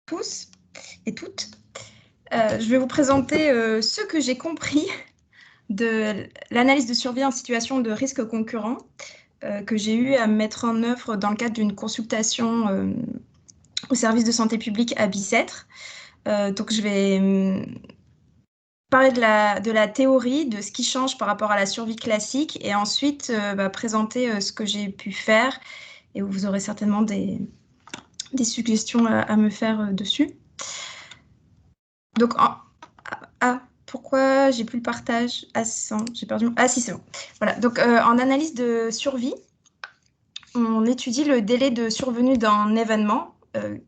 tous et toutes. Je vais vous présenter ce que j'ai compris de l'analyse de survie en situation de risque concurrent que j'ai eu à mettre en œuvre dans le cadre d'une consultation au service de santé publique à Bicêtre. Donc je vais parler de la théorie, de ce qui change par rapport à la survie classique et ensuite présenter ce que j'ai pu faire et vous aurez certainement des suggestions à me faire dessus. Donc, pourquoi j'ai plus le partage? Ah, j'ai perdu. Ah, si, c'est bon. Voilà. Donc, en analyse de survie, on étudie le délai de survenue d'un événement,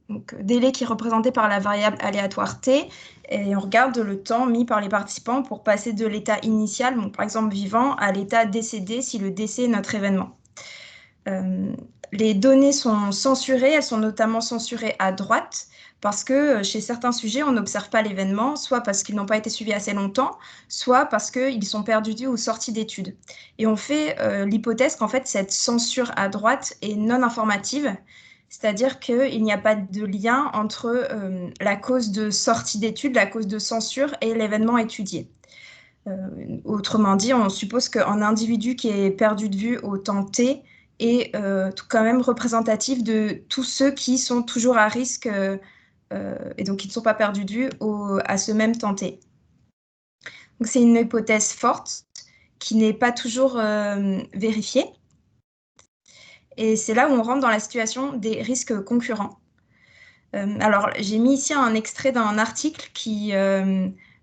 donc délai qui est représenté par la variable aléatoire t, et on regarde le temps mis par les participants pour passer de l'état initial, donc par exemple vivant, à l'état décédé si le décès est notre événement. Les données sont censurées, elles sont notamment censurées à droite, parce que chez certains sujets, on n'observe pas l'événement, soit parce qu'ils n'ont pas été suivis assez longtemps, soit parce qu'ils sont perdus ou sortis d'études. Et on fait l'hypothèse qu'en fait, cette censure à droite est non informative, c'est-à-dire qu'il n'y a pas de lien entre la cause de sortie d'études, la cause de censure et l'événement étudié. Autrement dit, on suppose qu'un individu qui est perdu de vue au temps t est quand même représentatif de tous ceux qui sont toujours à risque et donc qui ne sont pas perdus de vue à ce même temps t. Donc c'est une hypothèse forte qui n'est pas toujours vérifiée. Et c'est là où on rentre dans la situation des risques concurrents. Alors, j'ai mis ici un extrait d'un article qui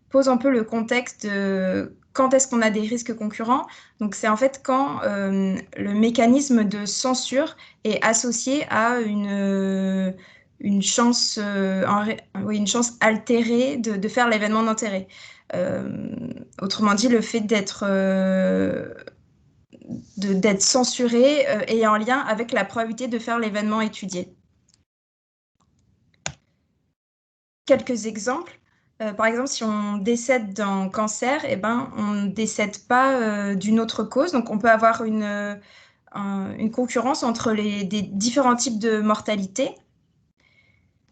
pose un peu le contexte de quand est-ce qu'on a des risques concurrents. Donc, c'est en fait quand le mécanisme de censure est associé à une chance, une chance altérée de faire l'événement d'intérêt. Autrement dit, le fait d'être censuré est en lien avec la probabilité de faire l'événement étudié. Quelques exemples. Par exemple, si on décède d'un cancer, eh ben, on ne décède pas d'une autre cause. Donc, on peut avoir une concurrence entre des différents types de mortalité.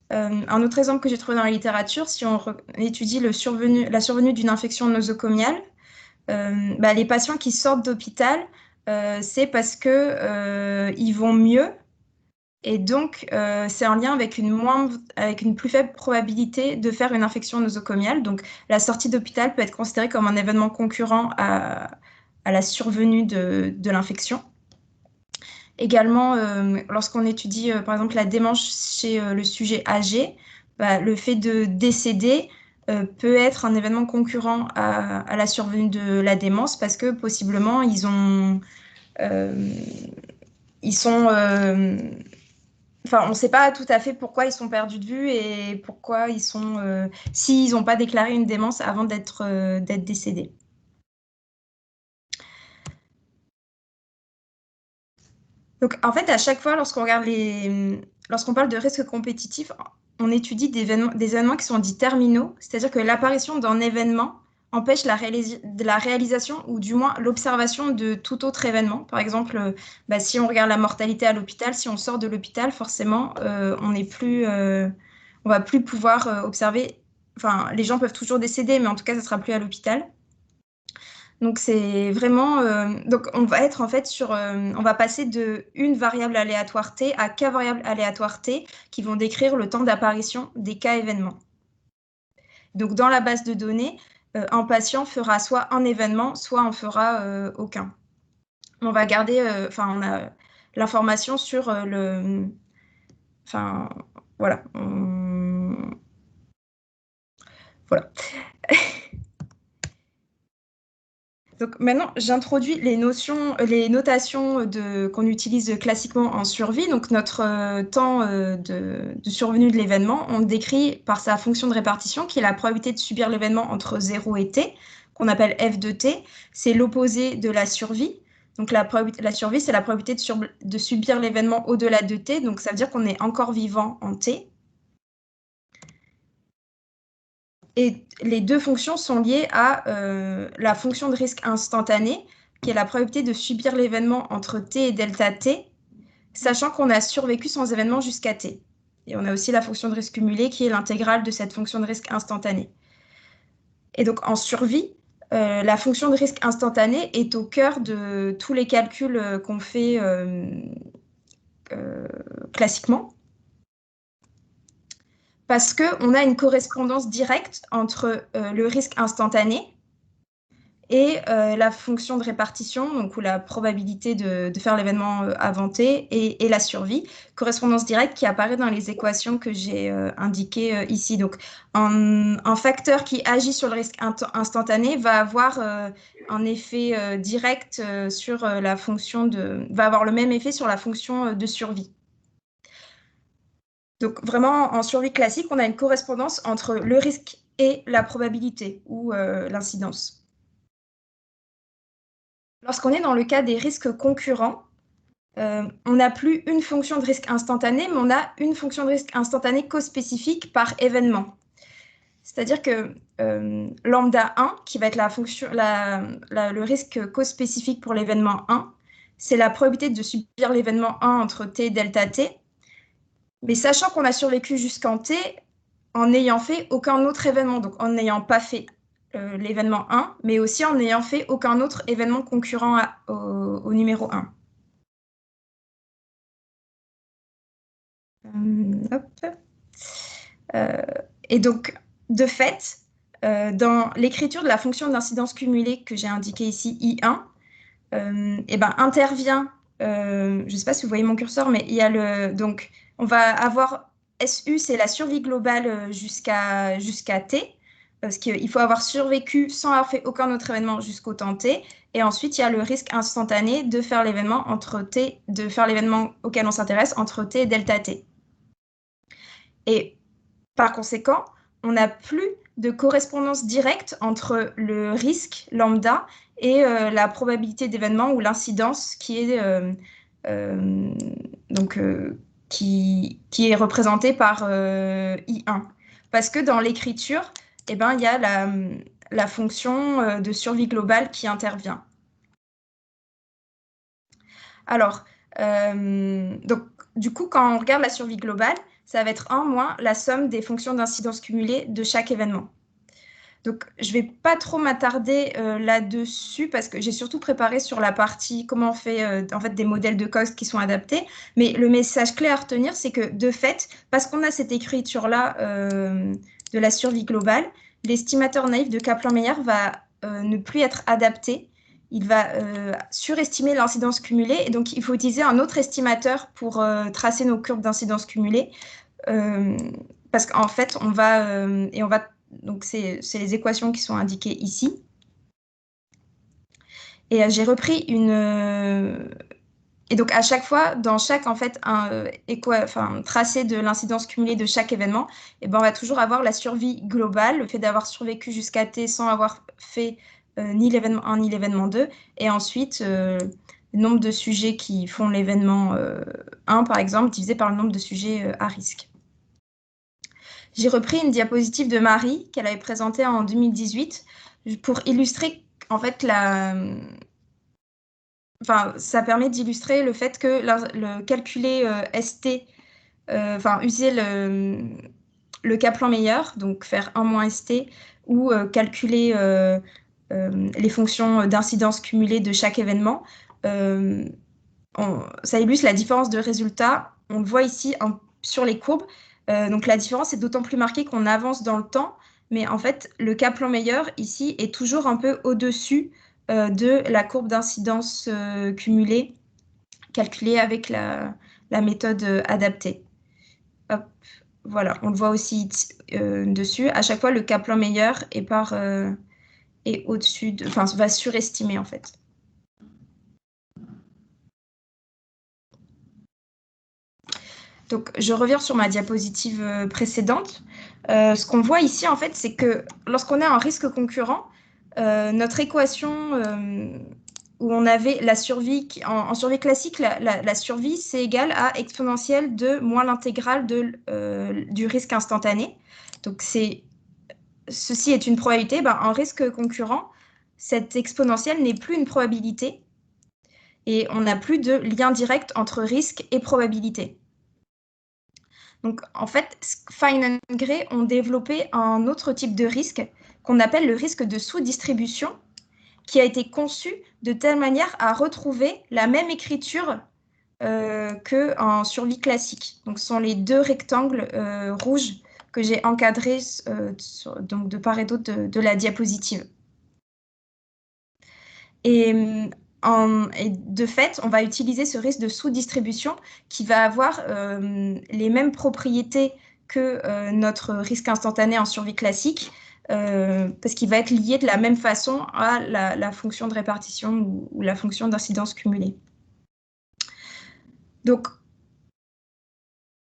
Un autre exemple que j'ai trouvé dans la littérature, si on étudie la survenue d'une infection nosocomiale, les patients qui sortent d'hôpital, c'est parce qu'ils vont mieux. Et donc, c'est en lien avec une plus faible probabilité de faire une infection nosocomiale. Donc, la sortie d'hôpital peut être considérée comme un événement concurrent à la survenue de l'infection. Également, lorsqu'on étudie, par exemple, la démence chez le sujet âgé, le fait de décéder peut être un événement concurrent à la survenue de la démence parce que possiblement, ils sont... Enfin, on ne sait pas tout à fait pourquoi ils sont perdus de vue et pourquoi ils sont... s'ils n'ont pas déclaré une démence avant d'être décédés. Donc, en fait, à chaque fois, lorsqu'on parle de risque compétitif, on étudie des événements qui sont dits terminaux, c'est-à-dire que l'apparition d'un événement empêche la réalisation ou du moins l'observation de tout autre événement. Par exemple, si on regarde la mortalité à l'hôpital, si on sort de l'hôpital, forcément, on va plus pouvoir observer. Enfin, les gens peuvent toujours décéder, mais en tout cas, ça sera plus à l'hôpital. Donc c'est vraiment donc on va être en fait on va passer de une variable aléatoire t à k variables aléatoires t qui vont décrire le temps d'apparition des cas événements. Donc dans la base de données, un patient fera soit un événement, soit on fera aucun. On va garder on a l'information sur voilà. Voilà. Donc maintenant, j'introduis les notations qu'on utilise classiquement en survie. Donc notre temps de survenue de l'événement, on le décrit par sa fonction de répartition, qui est la probabilité de subir l'événement entre 0 et t, qu'on appelle f de t. C'est l'opposé de la survie. Donc la survie, c'est la probabilité de subir l'événement au-delà de t. Donc ça veut dire qu'on est encore vivant en t. Et les deux fonctions sont liées à la fonction de risque instantané, qui est la probabilité de subir l'événement entre t et delta t, sachant qu'on a survécu sans événement jusqu'à t. Et on a aussi la fonction de risque cumulé qui est l'intégrale de cette fonction de risque instantané. Et donc en survie, la fonction de risque instantané est au cœur de tous les calculs qu'on fait classiquement, parce qu'on a une correspondance directe entre le risque instantané et la fonction de répartition, donc, ou la probabilité de faire l'événement inventé, et la survie, correspondance directe qui apparaît dans les équations que j'ai indiquées ici. Donc, un facteur qui agit sur le risque instantané va avoir un effet direct sur la fonction va avoir le même effet sur la fonction de survie. Donc, vraiment, en survie classique, on a une correspondance entre le risque et la probabilité ou l'incidence. Lorsqu'on est dans le cas des risques concurrents, on n'a plus une fonction de risque instantané, mais on a une fonction de risque instantané cospécifique par événement. C'est-à-dire que lambda 1, qui va être le risque cospécifique pour l'événement 1, c'est la probabilité de subir l'événement 1 entre t et delta t. Mais sachant qu'on a survécu jusqu'en t, en n'ayant fait aucun autre événement, donc en n'ayant pas fait l'événement 1, mais aussi en n'ayant fait aucun autre événement concurrent au numéro 1. Et donc, de fait, dans l'écriture de la fonction d'incidence cumulée que j'ai indiquée ici, I1, intervient, je ne sais pas si vous voyez mon curseur, mais il y a donc, on va avoir SU, c'est la survie globale jusqu'à T, parce qu'il faut avoir survécu sans avoir fait aucun autre événement jusqu'au temps T. Et ensuite, il y a le risque instantané de faire l'événement auquel on s'intéresse entre T et delta T. Et par conséquent, on n'a plus de correspondance directe entre le risque lambda et la probabilité d'événement ou l'incidence qui est qui est représentée par I1. Parce que dans l'écriture, il y a la fonction de survie globale qui intervient. Alors, donc, du coup, quand on regarde la survie globale, ça va être 1 moins la somme des fonctions d'incidence cumulée de chaque événement. Donc, je ne vais pas trop m'attarder là-dessus parce que j'ai surtout préparé sur la partie comment on fait en fait, des modèles de Cox qui sont adaptés. Mais le message clé à retenir, c'est que de fait, parce qu'on a cette écriture-là de la survie globale, l'estimateur naïf de Kaplan-Meier va ne plus être adapté. Il va surestimer l'incidence cumulée et donc il faut utiliser un autre estimateur pour tracer nos courbes d'incidence cumulée parce qu'en fait, donc c'est les équations qui sont indiquées ici. Et j'ai repris et donc à chaque fois, dans chaque en fait tracé de l'incidence cumulée de chaque événement, on va toujours avoir la survie globale, le fait d'avoir survécu jusqu'à t sans avoir fait ni l'événement 1 ni l'événement 2, et ensuite le nombre de sujets qui font l'événement 1 par exemple divisé par le nombre de sujets à risque. J'ai repris une diapositive de Marie qu'elle avait présentée en 2018 pour illustrer en fait ça permet d'illustrer le fait que le calculer ST, utiliser le Kaplan-Meier, donc faire 1 moins ST, ou calculer les fonctions d'incidence cumulée de chaque événement. Ça illustre la différence de résultats. On le voit ici sur les courbes. Donc la différence est d'autant plus marquée qu'on avance dans le temps, mais en fait, le Kaplan-Meier ici est toujours un peu au-dessus de la courbe d'incidence cumulée calculée avec la méthode adaptée. Hop, voilà, on le voit aussi dessus. À chaque fois, le Kaplan-Meier est au-dessus va surestimer en fait. Donc, je reviens sur ma diapositive précédente. Ce qu'on voit ici, en fait, c'est que lorsqu'on a un risque concurrent, notre équation où on avait la survie, en survie classique, la survie, c'est égal à exponentielle de moins l'intégrale du risque instantané. Donc, ceci est une probabilité. En risque concurrent, cette exponentielle n'est plus une probabilité et on n'a plus de lien direct entre risque et probabilité. Donc, en fait, Fine and Gray ont développé un autre type de risque qu'on appelle le risque de sous-distribution, qui a été conçu de telle manière à retrouver la même écriture qu'en survie classique. Donc, ce sont les deux rectangles rouges que j'ai encadrés donc de part et d'autre de la diapositive. Et de fait, on va utiliser ce risque de sous-distribution qui va avoir les mêmes propriétés que notre risque instantané en survie classique, parce qu'il va être lié de la même façon à la fonction de répartition ou la fonction d'incidence cumulée. Donc,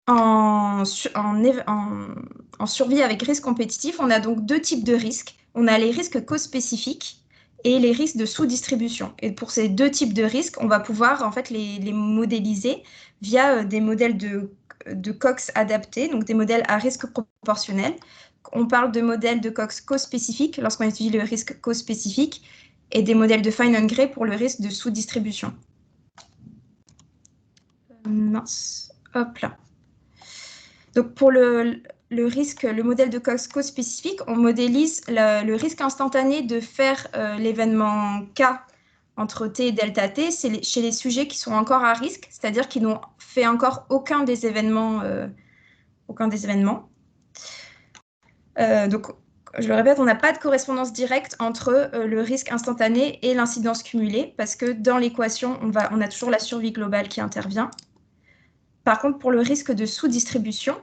en survie avec risque compétitif, on a donc deux types de risques. On a les risques co-spécifiques et les risques de sous-distribution. Et pour ces deux types de risques, on va pouvoir en fait les modéliser via des modèles de Cox adaptés, donc des modèles à risque proportionnel. On parle de modèles de Cox co-spécifiques lorsqu'on étudie le risque co-spécifique et des modèles de Fine and Gray pour le risque de sous-distribution. Mince, hop là. Donc pour le modèle de Cox co-spécifique, on modélise le risque instantané de faire l'événement K entre T et delta T chez les sujets qui sont encore à risque, c'est-à-dire qui n'ont fait encore aucun des événements. Donc, je le répète, on n'a pas de correspondance directe entre le risque instantané et l'incidence cumulée, parce que dans l'équation, on a toujours la survie globale qui intervient. Par contre, pour le risque de sous-distribution,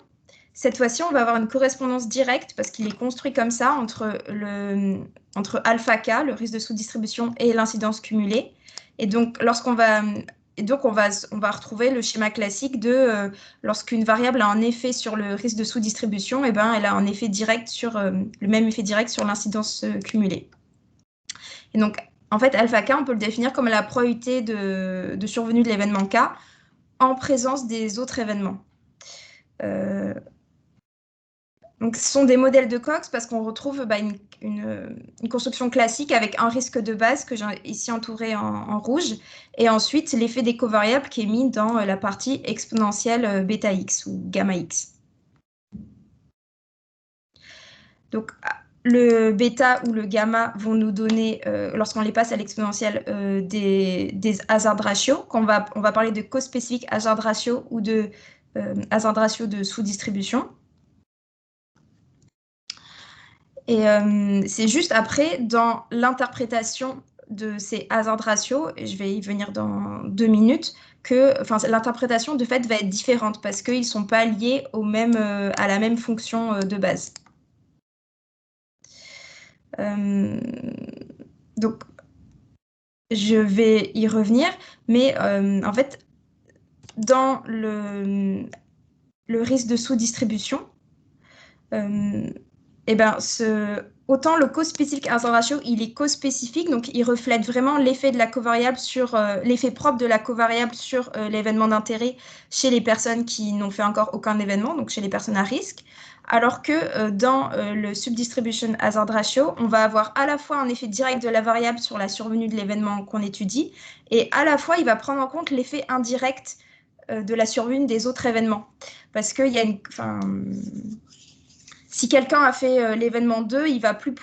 cette fois-ci, on va avoir une correspondance directe parce qu'il est construit comme ça entre alpha K, le risque de sous-distribution, et l'incidence cumulée. Et donc, on va retrouver le schéma classique de lorsqu'une variable a un effet sur le risque de sous-distribution, elle a un effet direct le même effet direct sur l'incidence cumulée. Et donc, en fait, alpha K, on peut le définir comme la probabilité de survenue de l'événement K en présence des autres événements. Donc, ce sont des modèles de Cox parce qu'on retrouve une construction classique avec un risque de base que j'ai ici entouré en rouge et ensuite l'effet des covariables qui est mis dans la partie exponentielle bêta x ou gamma x. Donc, le bêta ou le gamma vont nous donner, lorsqu'on les passe à l'exponentielle, des hazard ratios. On va parler de co-spécifique hazard ratio ou de hazard ratio de sous-distribution. Et c'est juste après, dans l'interprétation de ces hazard ratios, et je vais y venir dans 2 minutes, que l'interprétation de fait va être différente parce qu'ils ne sont pas liés à la même fonction de base. Donc, je vais y revenir, mais en fait, dans le risque de sous-distribution, autant le co-spécifique hazard ratio, il est co-spécifique, donc il reflète vraiment l'effet de la covariable sur l'effet propre de la covariable sur l'événement d'intérêt chez les personnes qui n'ont fait encore aucun événement, donc chez les personnes à risque. Alors que dans le subdistribution hazard ratio, on va avoir à la fois un effet direct de la variable sur la survenue de l'événement qu'on étudie, et à la fois il va prendre en compte l'effet indirect de la survenue des autres événements. Parce qu'il y a si quelqu'un a fait l'événement 2, il va plus...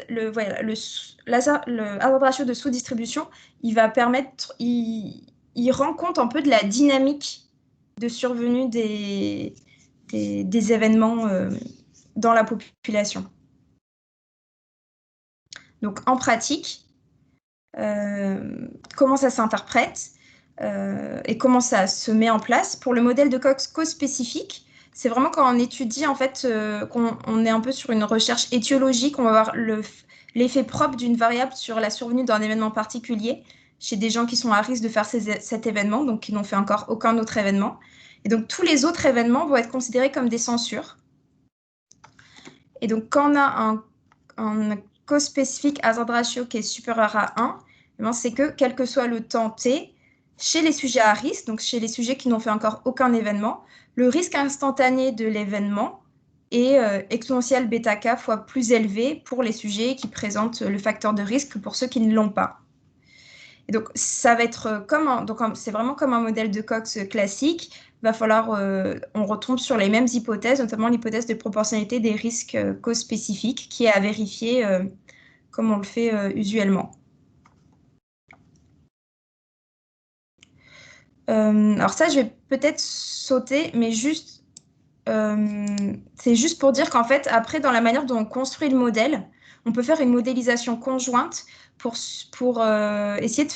le hazard ratio de sous-distribution, il va permettre... Il rend compte un peu de la dynamique de survenue des événements dans la population. Donc, en pratique, comment ça s'interprète et comment ça se met en place. Pour le modèle de Cox co-spécifique, c'est vraiment quand on étudie, en fait, qu'on est un peu sur une recherche étiologique, on va voir l'effet propre d'une variable sur la survenue d'un événement particulier chez des gens qui sont à risque de faire cet événement, donc qui n'ont fait encore aucun autre événement. Et donc, tous les autres événements vont être considérés comme des censures. Et donc, quand on a un co-spécifique hazard ratio qui est supérieur à 1, c'est que, quel que soit le temps t, chez les sujets à risque, donc chez les sujets qui n'ont fait encore aucun événement, le risque instantané de l'événement est exponentielle bêta k fois plus élevé pour les sujets qui présentent le facteur de risque que pour ceux qui ne l'ont pas. Et donc, ça va être c'est vraiment comme un modèle de Cox classique. Il va falloir, on retombe sur les mêmes hypothèses, notamment l'hypothèse de proportionnalité des risques causes spécifiques, qui est à vérifier comme on le fait usuellement. Alors ça, je vais peut-être sauter, mais juste, c'est juste pour dire qu'en fait, après, dans la manière dont on construit le modèle, on peut faire une modélisation conjointe pour essayer de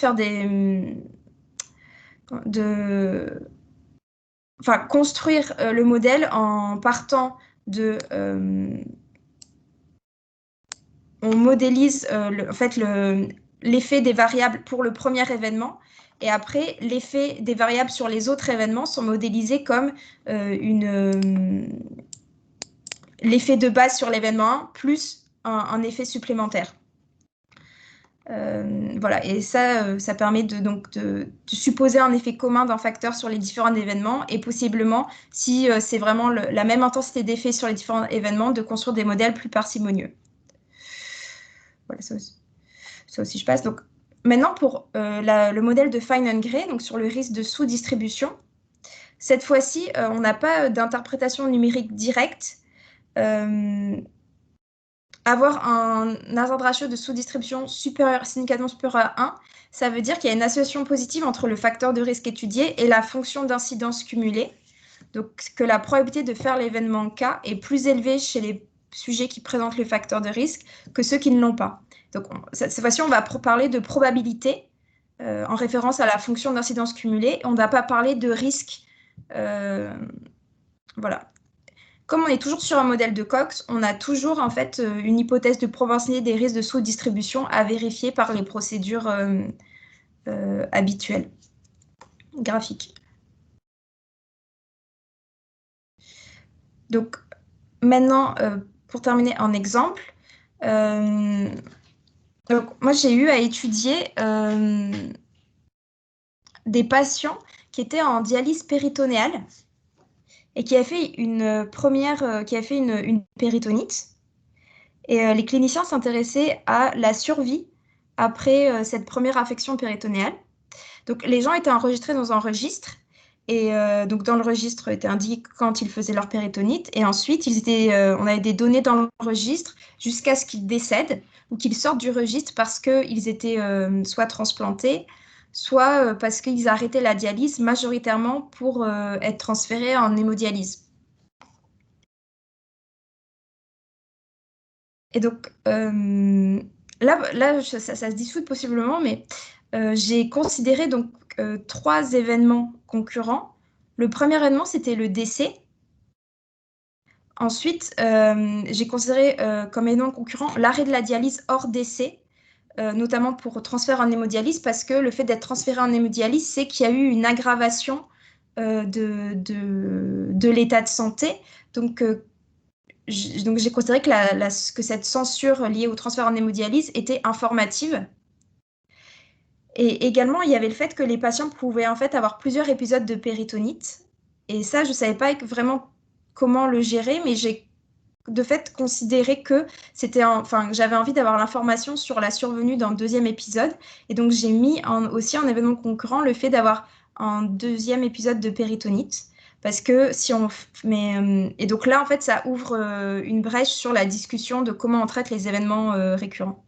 faire construire le modèle en partant de... on modélise en fait l'effet des variables pour le premier événement. Et après, l'effet des variables sur les autres événements sont modélisés comme l'effet de base sur l'événement 1 plus un effet supplémentaire. Voilà, et ça permet de supposer un effet commun d'un facteur sur les différents événements et possiblement, si c'est vraiment la même intensité d'effet sur les différents événements, de construire des modèles plus parcimonieux. Voilà, ça aussi je passe. Donc, maintenant, pour le modèle de Fein-Gray, donc sur le risque de sous-distribution, cette fois-ci, on n'a pas d'interprétation numérique directe. Avoir un hazard ratio de sous-distribution significativement supérieur à 1, ça veut dire qu'il y a une association positive entre le facteur de risque étudié et la fonction d'incidence cumulée. Donc, que la probabilité de faire l'événement K est plus élevée chez les sujets qui présentent le facteur de risque que ceux qui ne l'ont pas. Donc, cette fois-ci, on va parler de probabilité en référence à la fonction d'incidence cumulée. On ne va pas parler de risque. Voilà. Comme on est toujours sur un modèle de Cox, on a toujours en fait une hypothèse de proportionnalité des risques de sous-distribution à vérifier par les procédures habituelles, graphiques. Donc maintenant, pour terminer en exemple, donc, moi j'ai eu à étudier des patients qui étaient en dialyse péritonéale et qui avaient fait une péritonite. Et les cliniciens s'intéressaient à la survie après cette première affection péritonéale. Donc, les gens étaient enregistrés dans un registre. Et donc, dans le registre était indiqué quand ils faisaient leur péritonite. Et ensuite, on avait des données dans le registre jusqu'à ce qu'ils décèdent ou qu'ils sortent du registre parce qu'ils étaient soit transplantés, soit parce qu'ils arrêtaient la dialyse majoritairement pour être transférés en hémodialyse. Et donc, là ça se discute possiblement, mais j'ai considéré donc 3 événements concurrents. Le premier événement, c'était le décès. Ensuite, j'ai considéré comme événement concurrent l'arrêt de la dialyse hors décès, notamment pour transfert en hémodialyse, parce que le fait d'être transféré en hémodialyse, c'est qu'il y a eu une aggravation de l'état de santé. Donc, j'ai considéré que cette censure liée au transfert en hémodialyse était informative. Et également, il y avait le fait que les patients pouvaient en fait avoir plusieurs épisodes de péritonite. Et ça, je ne savais pas vraiment comment le gérer, mais j'ai de fait considéré que j'avais envie d'avoir l'information sur la survenue d'un deuxième épisode. Et donc, j'ai mis aussi en événement concurrent le fait d'avoir un deuxième épisode de péritonite. Parce que si on met. Et donc là, en fait, ça ouvre une brèche sur la discussion de comment on traite les événements récurrents.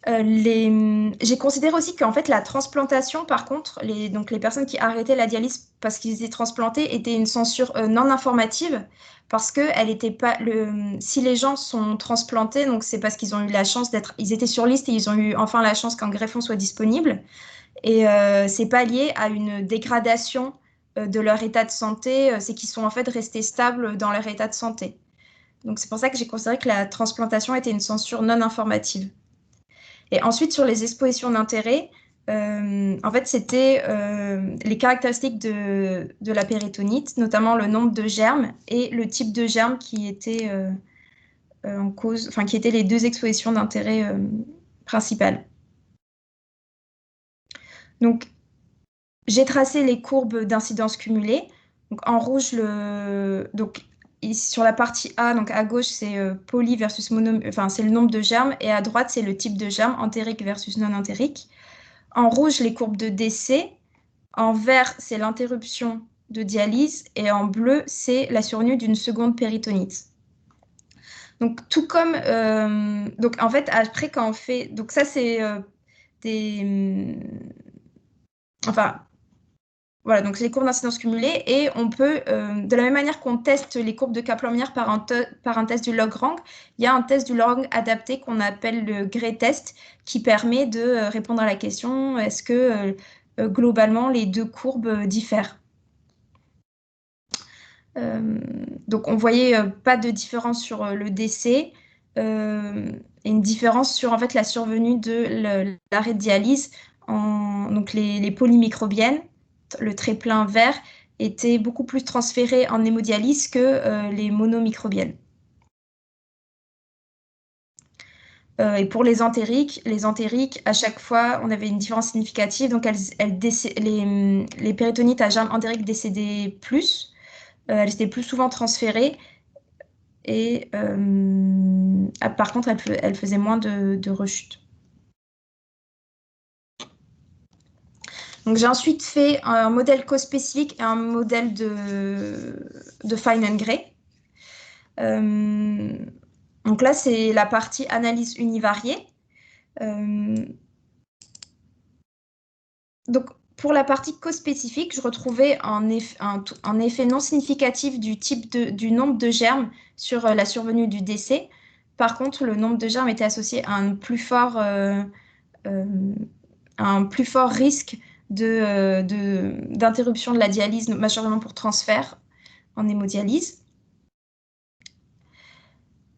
J'ai considéré aussi qu'en fait, la transplantation, par contre, donc les personnes qui arrêtaient la dialyse parce qu'ils étaient transplantés étaient une censure non informative parce que elle était pas si les gens sont transplantés, donc c'est parce qu'ils ont eu la chance ils étaient sur liste et ils ont eu enfin la chance qu'un greffon soit disponible. Et c'est pas lié à une dégradation de leur état de santé, c'est qu'ils sont en fait restés stables dans leur état de santé. Donc c'est pour ça que j'ai considéré que la transplantation était une censure non informative. Et ensuite, sur les expositions d'intérêt, en fait, c'était les caractéristiques de la péritonite, notamment le nombre de germes et le type de germes qui étaient en cause, qui étaient les 2 expositions d'intérêt principales. Donc, j'ai tracé les courbes d'incidence cumulée. Donc, en rouge, sur la partie A, donc à gauche, c'est poly versus mono, enfin, c'est le nombre de germes, et à droite, c'est le type de germe, entérique versus non entérique. En rouge, les courbes de décès. En vert, c'est l'interruption de dialyse, et en bleu, c'est la survenue d'une seconde péritonite. Donc, tout comme... donc, en fait, après, quand on fait... Donc, ça, c'est des... Enfin... Voilà, donc c'est les courbes d'incidence cumulée et on peut, de la même manière qu'on teste les courbes de Kaplan-Meier par un test du log-rank, il y a un test du log-rank adapté qu'on appelle le Gray test qui permet de répondre à la question est-ce que globalement les deux courbes diffèrent. Donc on voyait pas de différence sur le décès et une différence sur en fait la survenue de l'arrêt de dialyse donc les polymicrobiennes. Le trait plein vert était beaucoup plus transféré en hémodialyse que les monomicrobiennes. Et pour les entériques, à chaque fois, on avait une différence significative. Donc, les péritonites à germe entérique décédaient plus. Elles étaient plus souvent transférées. Et par contre, elles faisaient moins de rechutes. Donc, j'ai ensuite fait un modèle co-spécifique et un modèle de Fine and Gray. Donc là, c'est la partie analyse univariée. Donc, pour la partie co-spécifique, je retrouvais un effet non significatif du nombre de germes sur la survenue du décès. Par contre, le nombre de germes était associé à un plus fort risque d'interruption de la dialyse, majoritairement pour transfert en hémodialyse.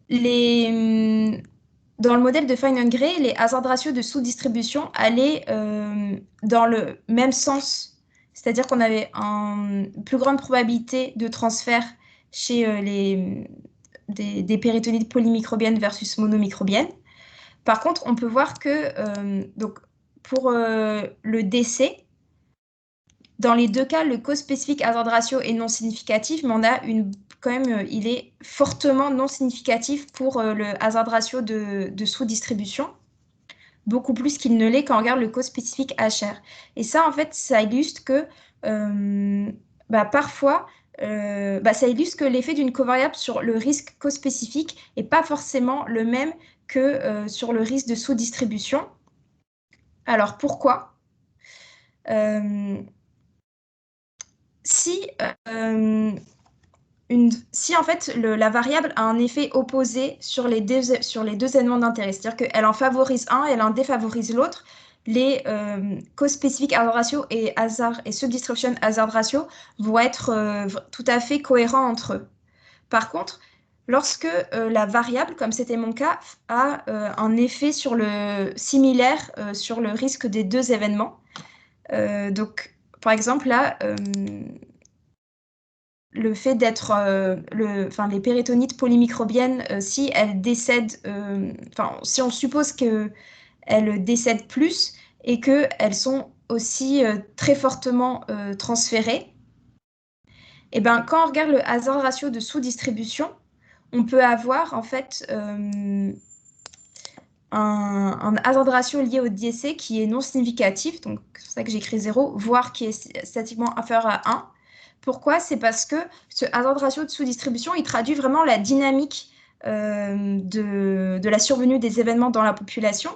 Dans le modèle de Fine and Gray, les hazard ratios de sous-distribution allaient dans le même sens, c'est-à-dire qu'on avait une plus grande probabilité de transfert chez des péritonites polymicrobiennes versus monomicrobiennes. Par contre, on peut voir que donc, pour le décès, dans les deux cas, le co-spécifique hazard ratio est non significatif, mais on a quand même, il est fortement non significatif pour le hazard ratio de sous-distribution, beaucoup plus qu'il ne l'est quand on regarde le co-spécifique HR. Et ça, en fait, ça illustre que parfois, ça illustre que l'effet d'une covariable sur le risque co-spécifique n'est pas forcément le même que sur le risque de sous-distribution. Alors, pourquoi si en fait la variable a un effet opposé sur les deux éléments d'intérêt, c'est-à-dire qu'elle en favorise un et elle en défavorise l'autre, les co-spécifiques hazard ratio et sub-distribution hazard ratio vont être tout à fait cohérents entre eux. Par contre, lorsque la variable, comme c'était mon cas, a un effet similaire sur le risque des deux événements, donc par exemple là, le fait d'être les péritonites polymicrobiennes, si elles décèdent, si on suppose qu'elles décèdent plus et qu'elles sont aussi très fortement transférées, et ben, quand on regarde le hazard ratio de sous-distribution, on peut avoir en fait un hazard ratio lié au décès qui est non significatif, donc c'est pour ça que j'écris 0, voire qui est statistiquement inférieur à 1. Pourquoi? C'est parce que ce hazard ratio de sous-distribution, il traduit vraiment la dynamique de la survenue des événements dans la population.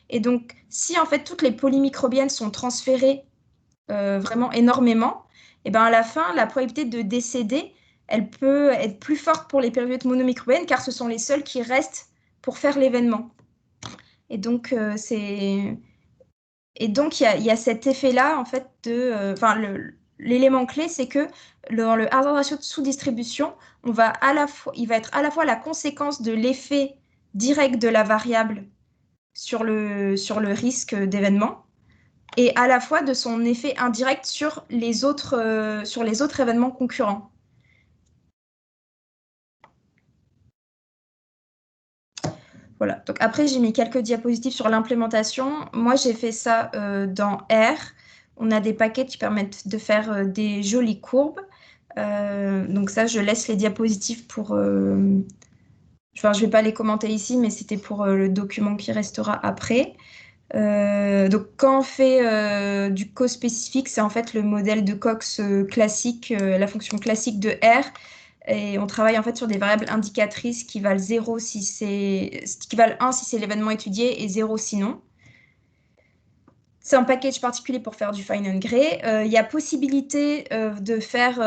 Et donc, si en fait toutes les polymicrobiennes sont transférées vraiment énormément, et ben à la fin, la probabilité de décéder, elle peut être plus forte pour les péritonites monomicrobiennes car ce sont les seuls qui restent pour faire l'événement. Et donc, il y a cet effet-là, en fait, l'élément clé, c'est que dans le hazard ratio de sous-distribution, il va être à la fois la conséquence de l'effet direct de la variable sur le risque d'événement et à la fois de son effet indirect sur les autres événements concurrents. Voilà. Donc après, j'ai mis quelques diapositives sur l'implémentation. Moi, j'ai fait ça dans R. On a des paquets qui permettent de faire des jolies courbes. Donc ça, je laisse les diapositives pour... Enfin, je ne vais pas les commenter ici, mais c'était pour le document qui restera après. Donc, quand on fait du co-spécifique, c'est en fait le modèle de Cox classique, la fonction classique de R. Et on travaille en fait sur des variables indicatrices qui valent 0 si c'est, qui valent 1 si c'est l'événement étudié et 0 sinon. C'est un package particulier pour faire du fine and gray. Il y a possibilité de faire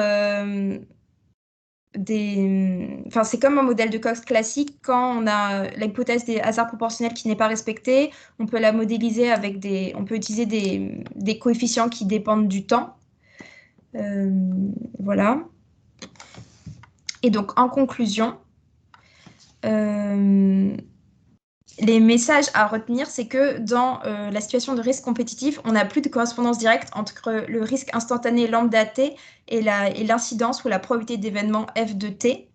Enfin, c'est comme un modèle de Cox classique. Quand on a l'hypothèse des hasards proportionnels qui n'est pas respectée, on peut la modéliser avec on peut utiliser des coefficients qui dépendent du temps. Voilà. Et donc, en conclusion, les messages à retenir, c'est que dans la situation de risque compétitif, on n'a plus de correspondance directe entre le risque instantané lambda t et l'incidence ou la probabilité d'événement f de t.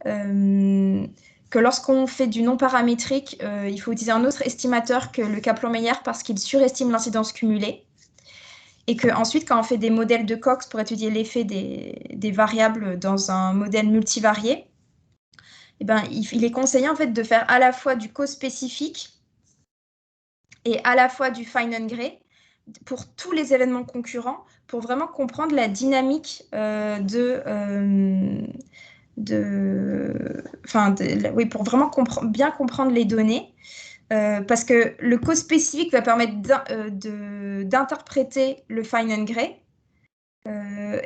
Que lorsqu'on fait du non paramétrique, il faut utiliser un autre estimateur que le Kaplan-Meier parce qu'il surestime l'incidence cumulée. Et qu'ensuite, quand on fait des modèles de Cox pour étudier l'effet des variables dans un modèle multivarié, eh ben, il est conseillé en fait de faire à la fois du co-spécifique et à la fois du fine and gray pour tous les événements concurrents, pour vraiment comprendre la dynamique oui, pour vraiment bien comprendre les données. Parce que le co-spécifique va permettre d'interpréter le fine and gray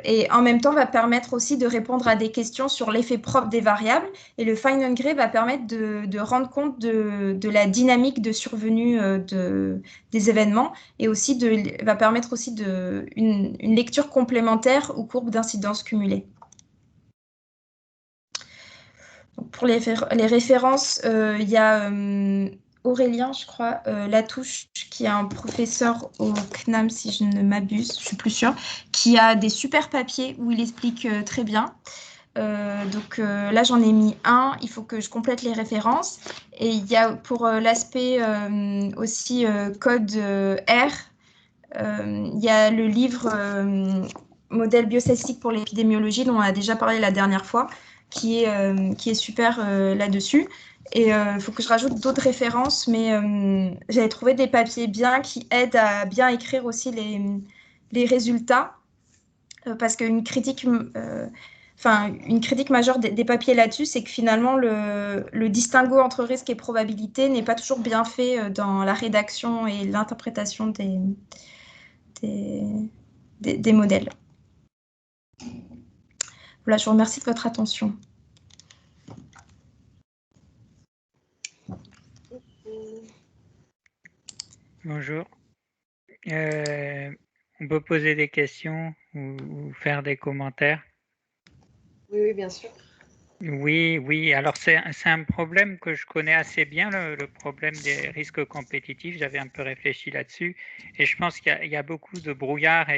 et en même temps va permettre aussi de répondre à des questions sur l'effet propre des variables. Et le fine and gray va permettre de rendre compte de la dynamique de survenue des événements et aussi va permettre aussi une lecture complémentaire aux courbes d'incidence cumulée. Donc pour les références, il y a Aurélien, je crois, Latouche, qui est un professeur au CNAM, si je ne m'abuse, je suis plus sûre, qui a des super papiers où il explique très bien. Donc là, j'en ai mis un. Il faut que je complète les références. Et il y a pour l'aspect aussi code R, il y a le livre Modèle biostatistique pour l'épidémiologie dont on a déjà parlé la dernière fois, qui est super là-dessus. Et il faut que je rajoute d'autres références, mais j'avais trouvé des papiers bien qui aident à bien écrire aussi les résultats, parce qu'une critique, une critique majeure des papiers là-dessus, c'est que finalement le distinguo entre risque et probabilité n'est pas toujours bien fait dans la rédaction et l'interprétation des modèles. Voilà, je vous remercie de votre attention. Bonjour. On peut poser des questions ou faire des commentaires? Oui, bien sûr. Oui. Alors, c'est un problème que je connais assez bien, le problème des risques compétitifs. J'avais un peu réfléchi là-dessus et je pense qu'il y a beaucoup de brouillard